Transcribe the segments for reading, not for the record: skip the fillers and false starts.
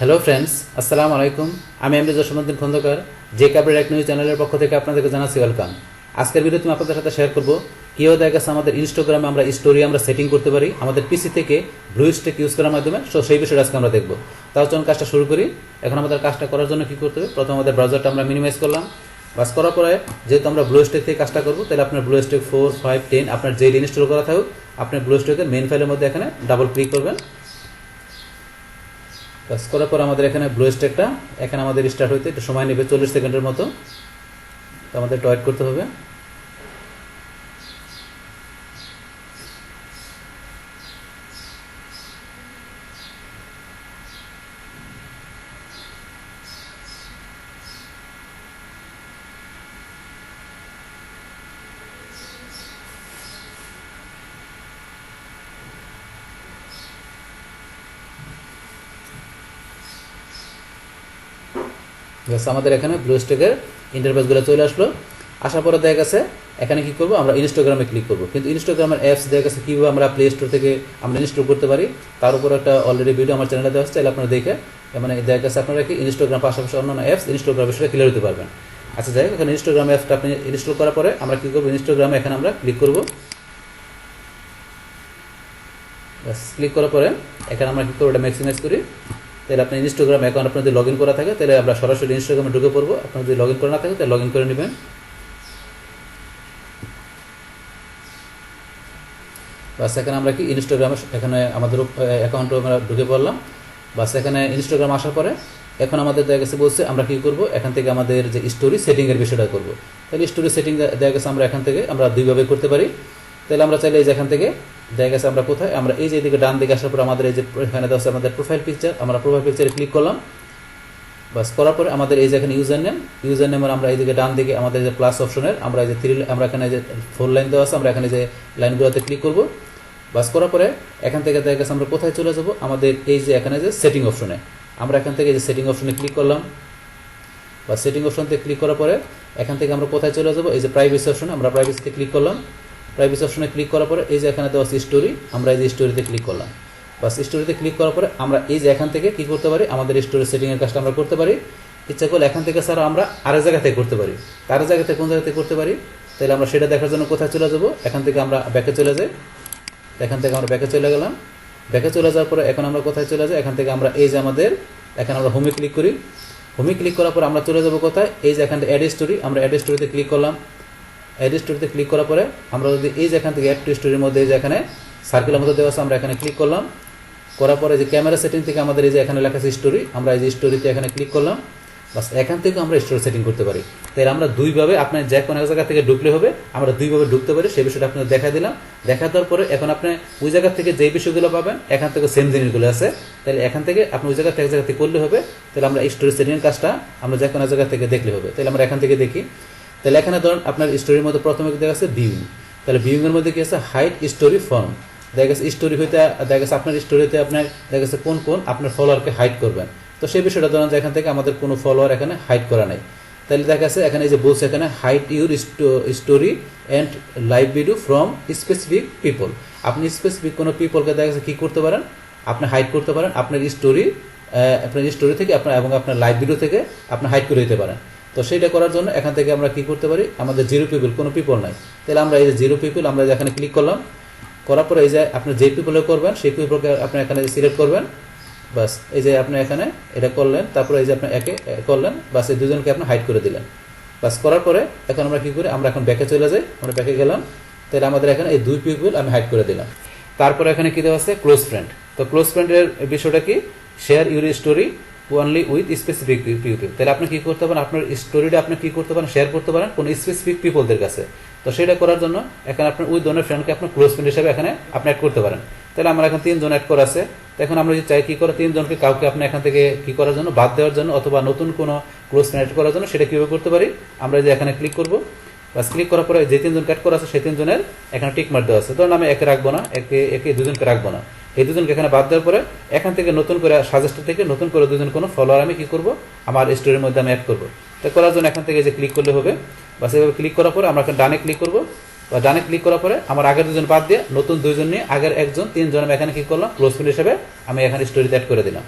Hello friends, আসসালামু আলাইকুম। আমি এমডি জসীমউদ্দিন খন্দকার, যে কাপড়ের এক নিউজ চ্যানেলের পক্ষ থেকে আপনাদেরকে জানাচ্ছি ওয়েলকাম। আজকের ভিডিওতে আমি আপনাদের সাথে শেয়ার করব কীভাবে দেখা গেছে আমাদের ইনস্টাগ্রামে আমরা স্টোরি সেটিং করতে পারি আমাদের পিসি থেকে ব্লুস্ট্যাক ইউজ করার মাধ্যমে। সো সেই বিষয়টা আজকে আমরা দেখব। তাও চলুন কাজটা শুরু করি। এখন আমাদের কাজটা করার জন্য কী করতে হবে, প্রথমে আমাদের ব্রাউজারটা আমরা মিনিমাইজ করলাম। বাস করার পরে যেহেতু আমরা ব্লুস্ট্যাক থেকে কাজটা করবো, তাহলে আপনার ব্লুস্ট্যাক 4, 5, 10 আপনার যেই ইনস্টল করা থাকুক, আপনার ব্লুস্ট্যাকের মেইন ফাইলের মধ্যে এখানে ডাবল ক্লিক করবেন। বাস করার পর আমাদের এখানে ব্লুস্ট্যাকটা এখানে আমাদের স্টার্ট হইতে একটু সময় নেবে, 40 সেকেন্ডের মতো। তো আমাদের একটু ওয়েট করতে হবে। আমাদের এখানে ব্লুস্ট্যাকের ইন্টারফেসগুলো চলে আসলো। আসার পরে দেখা গেছে এখানে কি করব, আমরা ইনস্টাগ্রামে ক্লিক করব। কিন্তু ইনস্টাগ্রামের অ্যাপস দেখা গেছে কীভাবে আমরা প্লে স্টোর থেকে আমরা ইনস্টল করতে পারি, তার উপর একটা অলরেডি ভিডিও আমার চ্যানেলে দেওয়া হচ্ছে, তাহলে আপনারা দেখে দেখা গেছে আপনারা কি ইনস্টাগ্রাম পাশাপাশি অন্যান্য অ্যাপস ইনস্টল করার বিষয়টা ক্লিয়ার হতে পারবেন। আচ্ছা, যাই হোক, এখানে ইনস্টাগ্রাম অ্যাপসটা আপনি ইনস্টল করার পরে আমরা কী করবো, ইনস্টাগ্রামে এখানে আমরা ক্লিক করব। ক্লিক করার পরে এখানে আমরা কী করবো, এটা ম্যাক্সিমাইজ করি। তাহলে আপনি ইনস্টাগ্রাম অ্যাকাউন্ট আপনার যদি লগ ইন করা থাকে, তাহলে আমরা সরাসরি ইনস্টাগ্রামে ঢুকে পড়বো। আপনার যদি লগ ইন করা না থাকে, তাহলে লগ ইন করে নেবেন। বাস এখানে আমরা কি ইনস্টাগ্রামে এখানে আমাদের অ্যাকাউন্টে আমরা ঢুকে পড়লাম। বাস এখানে ইনস্টাগ্রাম আসার পরে এখন আমাদের দেখা গেছে বলছে আমরা কী করবো, এখান থেকে আমাদের যে স্টোরি সেটিংয়ের বিষয়টা করবো। তাহলে স্টোরি সেটিং দেখা গেছে আমরা এখান থেকে আমরা দুইভাবে করতে পারি। তাহলে আমরা চাইলে এই যে এখান থেকে দেখা গেছে আমরা কোথায়, আমরা এই যে এদিকে ডান দিকে আসার পর আমাদের এই যে এখানে দেওয়া আছে আমাদের প্রোফাইল পিকচার, আমরা প্রোফাইল পিকচারে ক্লিক করলাম। বাস করার পরে আমাদের এই যে এখানে ইউজার নেমের আমরা এইদিকে ডান দিকে আমাদের যে প্লাস অপশনের আমরা এই যে আমরা এখানে যে 4 লাইন দেওয়া আছে, আমরা এখানে যে লাইনগুলোতে ক্লিক করবো। বাস করার পরে এখান থেকে দেখা গেছে আমরা কোথায় চলে যাব, আমাদের এই যে এখানে যে সেটিং অপশনে, আমরা এখান থেকে যে সেটিং অপশনে ক্লিক করলাম। বা সেটিং অপশনতে ক্লিক করার পরে এখান থেকে আমরা কোথায় চলে যাব, এই যে প্রাইভেসি অপশনে, আমরা প্রাইভেসিতে ক্লিক করলাম। প্রাইভেসি অপশনে ক্লিক করার পরে এই যে এখানে দেওয়া আছে স্টোরি, আমরা এই যে স্টোরিতে ক্লিক করলাম। বাস স্টোরিতে ক্লিক করার পরে আমরা এই যে এখান থেকে কি করতে পারি, আমাদের স্টোরি সেটিংয়ের কাজটা আমরা করতে পারি। ইচ্ছা করলে এখান থেকে স্যার আমরা আরেক জায়গা থেকে করতে পারি। তার জায়গাতে কোন জায়গাতে করতে পারি, তাহলে আমরা সেটা দেখার জন্য কোথায় চলে যাব, এখান থেকে আমরা ব্যাকে চলে যাই। এখান থেকে আমরা ব্যাকে চলে গেলাম। ব্যাকে চলে যাওয়ার পরে এখন আমরা কোথায় চলে যাই, এখান থেকে আমরা এই যে আমাদের এখানে আমরা হোমে ক্লিক করি। হোমে ক্লিক করার পর আমরা চলে যাব কোথায়, এই যে এখান থেকে অ্যাড স্টোরি, আমরা অ্যাড স্টোরিতে ক্লিক করলাম। অ্যাড স্টোরিতে ক্লিক করার পরে আমরা যদি এই যে এখান থেকে অ্যাড টু স্টোরির মধ্যে এই যে এখানে সার্কেলের মধ্যে দেওয়া আছে, আমরা এখানে ক্লিক করলাম। করার পরে যে ক্যামেরা সেটিং থেকে আমাদের এই যে এখানে লেখা আছে স্টোরি, আমরা এই যে স্টোরিতে এখানে ক্লিক করলাম। বাস এখান থেকে আমরা স্টোরি সেটিং করতে পারি। তাই আমরা দুইভাবে, আপনার যে কোনো এক জায়গা থেকে ঢুকলে হবে, আমরা দুইভাবে ঢুকতে পারি। সেই বিষয়টা আপনাদের দেখা দিলাম। দেখা দেওয়ার পরে এখন আপনি ওই জায়গা থেকে যেই বিষয়গুলো পাবেন এখান থেকে সেম জিনিসগুলো আছে, তাহলে এখান থেকে আপনি ওই জায়গা থেকে এক জায়গা থেকে করলে হবে। তাহলে আমরা স্টোরি সেটিংয়ের কাজটা আমরা যে কোনো জায়গা থেকে দেখলে হবে। তাহলে আমরা এখান থেকে দেখি। তাহলে এখানে ধরুন আপনার স্টোরির মধ্যে প্রথমে দেখা গেছে ভিউইং। তাহলে ভিউইংয়ের মধ্যে কি আছে, হাইড স্টোরি ফর্ম। দেখা গেছে স্টোরি হইতে দেখা গেছে আপনার স্টোরিতে আপনার দেখা গেছে কোন কোন আপনার ফলোয়ারকে হাইড করবেন। তো সেই বিষয়টা ধরুন যে এখান থেকে আমাদের কোনো ফলোয়ার এখানে হাইড করা নাই। তাহলে দেখা গেছে এখানে যে বলছে এখানে hide your story and live video from specific people. আপনি স্পেসিফিক কোনো পিপলকে দেখা গেছে কী করতে পারেন, আপনি হাইড করতে পারেন আপনার স্টোরি থেকে আপনার এবং আপনার লাইভ ভিডিও থেকে আপনি হাইড করে দিতে পারেন। তো সেইটা করার জন্য এখান থেকে আমরা কী করতে পারি, আমাদের জিরো পিপল, কোনো পিপল নাই। তাহলে আমরা এই যে জিরো পিপল আমরা এখানে ক্লিক করলাম। করার পরে এই যে আপনি যে পিপলে করবেন সেই পিপলকে আপনি এখানে সিলেক্ট করবেন। বাস এই যে আপনি এখানে এটা করলেন, তারপরে এই যে আপনি একে করলেন, বাস এই দুজনকে আপনি হাইড করে দিলেন। বাস করার পরে এখন আমরা কী করি, আমরা এখন ব্যাকে চলে যাই। আমরা ব্যাকে গেলাম। তাহলে আমাদের এখানে এই দুই পিপল আমি হাইড করে দিলাম। তারপরে এখানে কী দেওয়া আছে, ক্লোজ ফ্রেন্ড। তো ক্লোজ ফ্রেন্ডের বিষয়টা কি, share your story only with specific people. তাহলে আপনি কী করতে পারেন, আপনার স্টোরিটা আপনি কী করতে পারেন, শেয়ার করতে পারেন কোনো স্পেসিফিক পিপলদের কাছে। তো সেটা করার জন্য এখানে আপনার ওই ধরনের ফ্রেন্ডকে আপনার ক্লোজ ফ্রেন্ড হিসেবে এখানে আপনি অ্যাড করতে পারেন। তাহলে আমরা এখন 3 জন অ্যাড করা আছে। তো এখন আমরা যদি চাই কী করে 3 জনকে কাউকে আপনি এখান থেকে কী করার জন্য, বাদ দেওয়ার জন্য অথবা নতুন কোনো ক্লোজ ফ্রেন্ড অ্যাড করার জন্য, সেটা কীভাবে করতে পারি, আমরা যে এখানে ক্লিক করবো। বাস ক্লিক করার পরে যে 3 জন অ্যাড করা আছে সেই 3 জনের এখানে টিক মার দেওয়া আছে। ধরুন আমি একে রাখবো না, একে 2 জনকে রাখবো না। এই 2 জনকে এখানে বাদ দেওয়ার পরে এখান থেকে নতুন করে সাজেস্ট থেকে নতুন করে 2 জন কোনো ফলোয়ার আমি কী করবো, আমার স্টোরির মধ্যে আমি অ্যাড করবো। তো করার জন্য এখান থেকে যে ক্লিক করলে হবে। বাস এভাবে ক্লিক করার পরে আমরা এখানে ডানে ক্লিক করবো। বা ডানে ক্লিক করার পরে আমার আগের 2 জন বাদ দিয়ে নতুন 2 জন নিয়ে আগের 1 জন 3 জন আমি এখানে কী করলাম, ক্লোজ ফ্রেন্ড হিসেবে আমি এখানে স্টোরিতে অ্যাড করে দিলাম।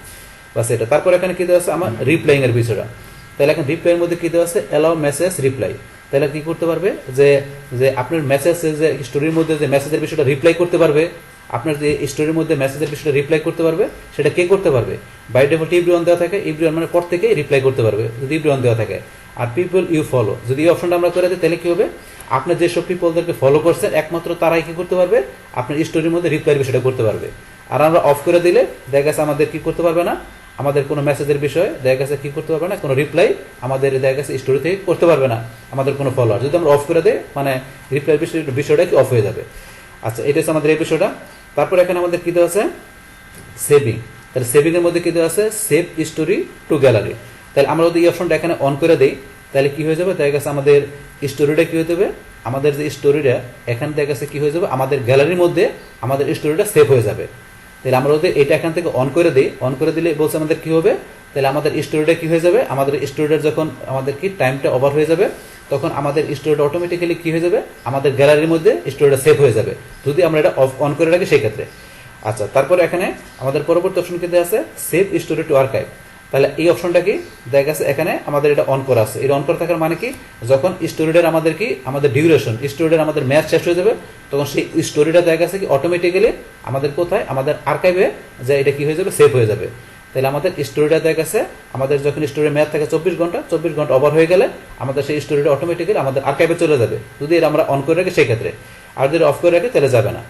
বাস এটা। তারপর এখানে কি দেওয়া আছে আমার রিপ্লাইং এর বিষয়টা। তাহলে এখন রিপ্লাইয়ের মধ্যে কি দেওয়া আছে অ্যালাউ মেসেজ রিপ্লাই। তাহলে কি করতে পারবে যে যে আপনার মেসেজ যে স্টোরির মধ্যে যে মেসেজের বিষয়টা রিপ্লাই করতে পারবে, আপনার যে স্টোরির মধ্যে মেসেজের বিষয়টা রিপ্লাই করতে পারবে, সেটা কে করতে পারবে? বাই ডিফল্ট এভরিওয়ান দেওয়া থাকে, এভরিওয়ান মানে পর থেকে রিপ্লাই করতে পারবে যদি এভরিওয়ান দেওয়া থাকে। আর পিপল ইউ ফলো যদি এই অপশনটা আমরা করে দিই তাহলে কি হবে, আপনার যেসব পিপলদেরকে ফলো করছেন একমাত্র তারাই কি করতে পারবে, আপনার স্টোরির মধ্যে রিপ্লাইয়ের বিষয়টা করতে পারবে। আর আমরা অফ করে দিলে দেখা গেছে আমাদের কি করতে পারবে না, আমাদের কোনো মেসেজের বিষয়ে দেখা গেছে কি করতে পারবে না, কোনো রিপ্লাই আমাদের দেখা গেছে স্টোরি থেকে করতে পারবে না আমাদের কোনো ফলোয়ার। যদি আমরা অফ করে দিই মানে রিপ্লাই বিষয়টা কি অফ হয়ে যাবে। আচ্ছা, এটা হচ্ছে আমাদের এই বিষয়টা। তারপর এখানে আমাদের কি দেওয়া আছে সেভিং। তাহলে সেভিং এর মধ্যে কি দেওয়া আছে সেভ স্টোরি টু গ্যালারি। তাহলে আমরা যদি এই অপশনটা এখানে অন করে দিই তাহলে কি হয়ে যাবে, দেখা গেছে আমাদের স্টোরিটা কি হয়ে যাবে, আমাদের যে স্টোরিটা এখানে দেখা গেছে কি হয়ে যাবে, আমাদের গ্যালারির মধ্যে আমাদের স্টোরিটা সেভ হয়ে যাবে। তাহলে আমরা যদি এটা এখান থেকে অন করে দিই, অন করে দিলে বলছে আমাদের কি হবে, তাহলে আমাদের স্টোরিটা কি হয়ে যাবে, আমাদের স্টোরিটার যখন আমাদের কি টাইমটা ওভার হয়ে যাবে তখন আমাদের স্টোরিটা অটোমেটিক্যালি কি হয়ে যাবে, আমাদের গ্যালারির মধ্যে স্টোরিটা সেভ হয়ে যাবে যদি আমরা এটা অন করে রাখি সেই ক্ষেত্রে। আচ্ছা, তারপরে এখানে আমাদের পরবর্তী অপশন কি দেওয়া আছে সেভ স্টোরি টু আর্কাইভ। তাহলে এই অপশনটা কি দেখা গেছে এখানে আমাদের এটা অন করা আছে। এটা অন করা থাকার মানে কি, যখন স্টোরিটার আমাদের কি আমাদের ডিউরেশন স্টোরিটার আমাদের ম্যাচ শেষ হয়ে যাবে তখন সেই স্টোরিটা দেখা গেছে কি অটোমেটিক্যালি আমাদের কোথায়, আমাদের আর্কাইভে যে এটা কি হয়ে যাবে সেভ হয়ে যাবে। তাহলে আমাদের স্টোরিটা দেখা গেছে আমাদের যখন স্টোরির ম্যাচ থাকে 24 ঘন্টা, 24 ঘন্টা ওভার হয়ে গেলে আমাদের সেই স্টোরিটা অটোমেটিক্যালি আমাদের আর্কাইভে চলে যাবে যদি এটা আমরা অন করে রাখি সেই ক্ষেত্রে। আর যদি অফ করে রাখি তাহলে যাবে না।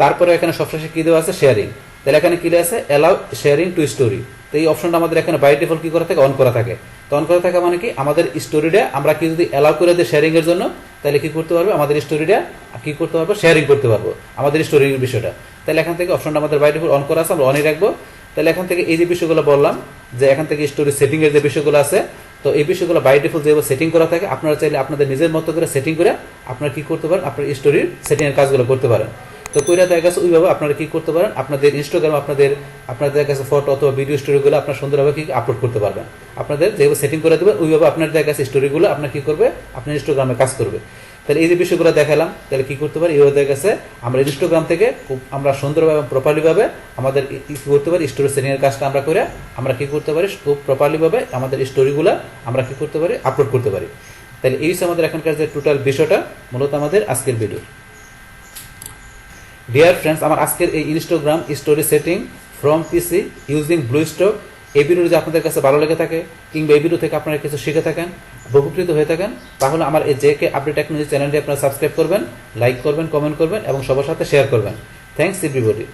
তারপরে এখানে সবশেষে কি দেওয়া আছে শেয়ারিং। তাহলে এখানে কি আছে অ্যালাউ শেয়ারিং টু স্টোরি। তো এই অপশনটা আমাদের এখানে বাই ডিফল্ট কি করা থাকে অন করা থাকে। তো অন করা থাকা মানে কি আমাদের স্টোরিটা আমরা কি যদি অ্যালাউ করে দিই শেয়ারিং এর জন্য তাহলে কি করতে পারবে, আমাদের স্টোরিটা কি করতে পারবো শেয়ারিং করতে পারবো আমাদের স্টোরির বিষয়টা। তাহলে এখান থেকে অপশনটা আমাদের বাই ডিফল্ট অন করা আছে, আমরা অনই রাখবো। তাহলে এখান থেকে এই যে বিষয়গুলো বললাম যে এখান থেকে স্টোরি সেটিং এর যে বিষয়গুলো আছে, তো এই বিষয়গুলো বাই ডিফল্ট যেভাবে সেটিং করা থাকে আপনারা চাইলে আপনাদের নিজের মতো করে সেটিং করে আপনারা কি করতে পারেন, আপনার স্টোরির সেটিং এর কাজগুলো করতে পারেন। তো কইরা দেখা গেছে ওইভাবে আপনারা কি করতে পারেন, আপনাদের ইনস্টাগ্রাম আপনাদের কাছে ফটো অথবা ভিডিও স্টোরিগুলো আপনার সুন্দরভাবে কি আপলোড করতে পারবেন। আপনাদের যেভাবে সেটিং করে দেবেন ওইভাবে আপনার দেখা গেছে স্টোরিগুলো আপনার কি করবে, আপনার ইনস্টাগ্রামে কাজ করবে। তাহলে এই যে বিষয়গুলো দেখালাম, তাহলে কি করতে পারি, এইভাবে দেখা গেছে আমরা ইনস্টাগ্রাম থেকে খুব আমরা সুন্দরভাবে প্রপারলি ভাবে আমাদের কি করতে পারি স্টোরি সেটিং এর কাজটা আমরা করে আমরা কি করতে পারি খুব প্রপারলি ভাবে আমাদের স্টোরিগুলো আমরা কি করতে পারি আপলোড করতে পারি। তাহলে এই হচ্ছে আমাদের এখানকার যে টোটাল বিষয়টা মূলত আমাদের আজকের ভিডিও। ডিয়ার ফ্রেন্ডস, আমার আজকের এই Instagram story setting from PC using BlueStacks এই ভিডিও যদি আপনাদের কাছে ভালো লেগে থাকে কিংবা এই ভিডিও থেকে আপনারা কিছু শিখে থাকেন, উপকৃত হয়ে থাকেন, তাহলে আমার এই জেকে আপডেট টেকনোলজি চ্যানেলটি আপনারা সাবস্ক্রাইব করবেন, লাইক করবেন, কমেন্ট করবেন এবং সবার সাথে শেয়ার করবেন। Thanks everybody.